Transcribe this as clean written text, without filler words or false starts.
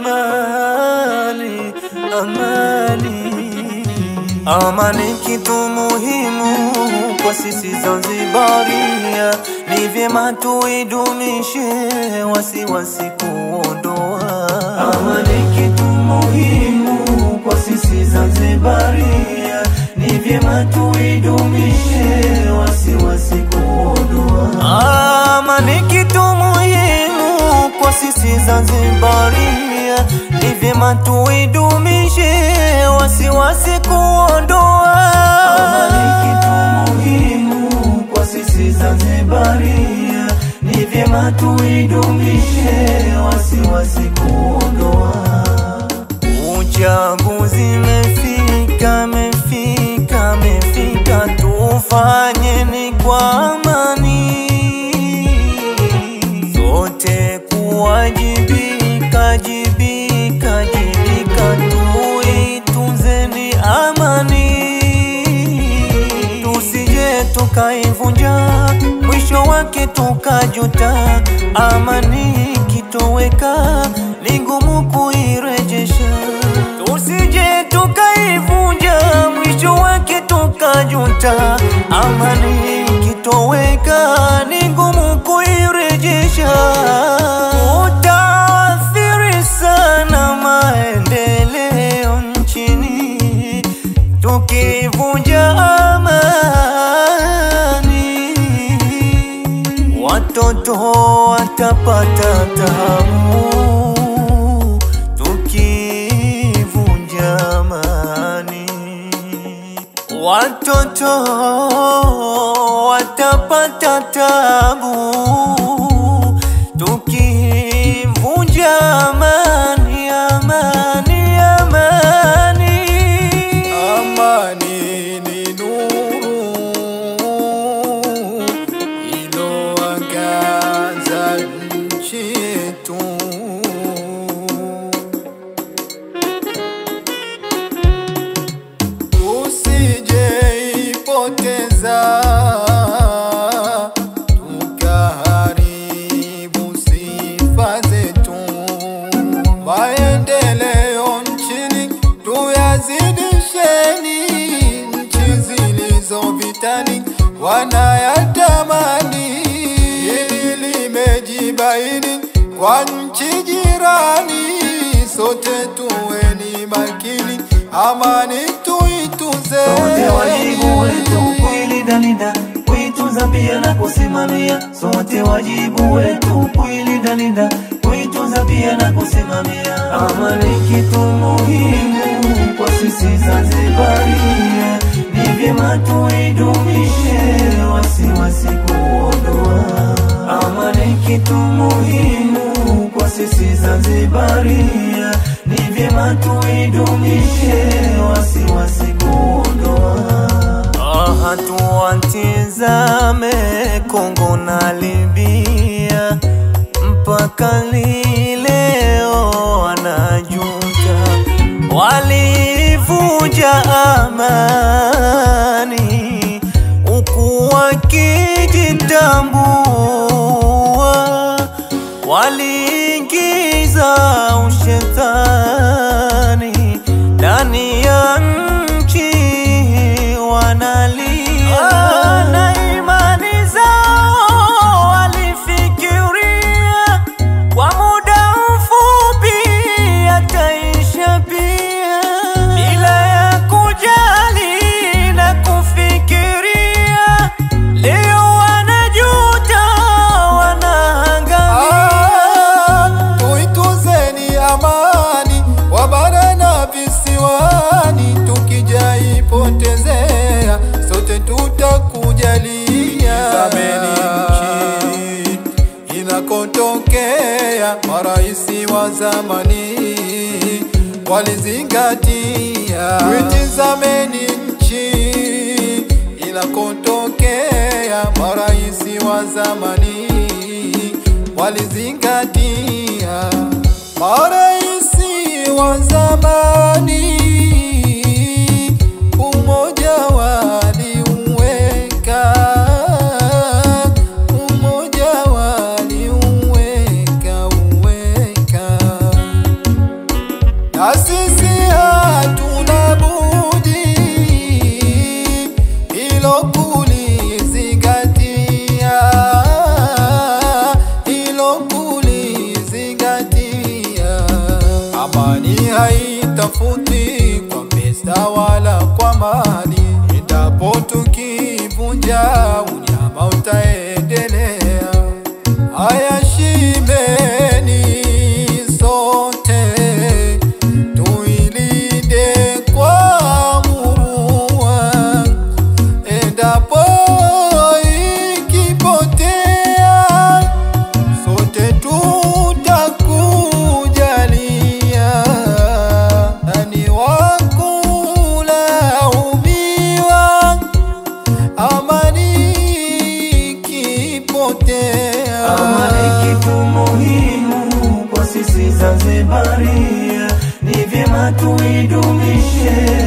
Amani, amani, amani kitu muhimu kwa sisi Zanzibaria, ni vyema tuidumishe wasiwasi kuondoa. Amani kitu muhimu kwa sisi Zanzibaria, ni vyema tuidumishe wasiwasi kuondoa. Amani kitu muhimu kwa sisi Zanzibaria, ni vyema tuidumishe wasiwasi kuondoa. Amani kitu muhimu kwa sisi Zanzibaria, ni vyema tuidumishe wasiwasi kuondoa. Uchaguzi mefika, mefika, mefika, tufanyeni kwa amani, sote kuwajibika, jibika, jibika, tuitunzeni amani, tusije tukaivunja, mwisho wake tukajuta. Amani kitoweka, ni ngumu kuirejesha, tusije tukaivunja, mwisho wake tukajuta. Amani kitoweka, ni ngumu kuirejesha, utaathiri sana maendeleo nchini tukivunja amani. Watoto watapata taabu tukivunja amani, watoto watapata taabu tukivunja amani, amani, amani. Amani ni nuru iliyoangaza nchi yetu, tusijeipoteza tukaharibu sifa zetu. Maendeleo nchini tuyazidisheni, nchi zilizo vitani wanayatamani. Hili limejibaini kwa nchi jirani, sote tuweni makini, amani tuitunze. Sote wajibu wetu kuilinda, kuitunza pia na kusimamia. Sote wajibu wetu kuilinda, kuitunza pia na kusimamia. Amani kitu muhimu kwa sisi Zanzibaria, ni vyema tuidumishe wasiwasi kuondoa. Amani kitu muhimu kwa sisi Zanzibaria, ni vyema tuidumishe wasiwasi kuondoa. Tuwatizame Kongo na Libya, mpaka leo wanajuta, walivunja amani huku wakijitambua, waliingiza ushetani ndani ya nchi, wanalia na imani zao, walifikiria kwa muda mfupi ataisha pia, bila ya kujali na kufikiria. Leo wanajuta, wanahangamia. Tuituzeni amani wa bara na visiwani, tukijaipotezea sote tutakujalia. Tazameni nchi inakotokea, maraisi wa zamani walizingatia. Tuitazameni nchi inakotokea, maraisi wa zamani walizingatia. Maraisi wa zamani umoja waliuweka, umoja waliuweka. Na sisi hatuna budi hilo kulizingatia, hilo kulizingatia. Amani haitafuti kwa pesa wala kwa mali, endapo tukivunja unyama utaendelea. Haya shimeni sote tuilinde kwa murua, endapo ikipotea sote tutakujalia. Nani wakulaumiwa amani ikipotea? Amani kitu muhimu kwa sisi Zanzibaria, ni vyema tuidumishe.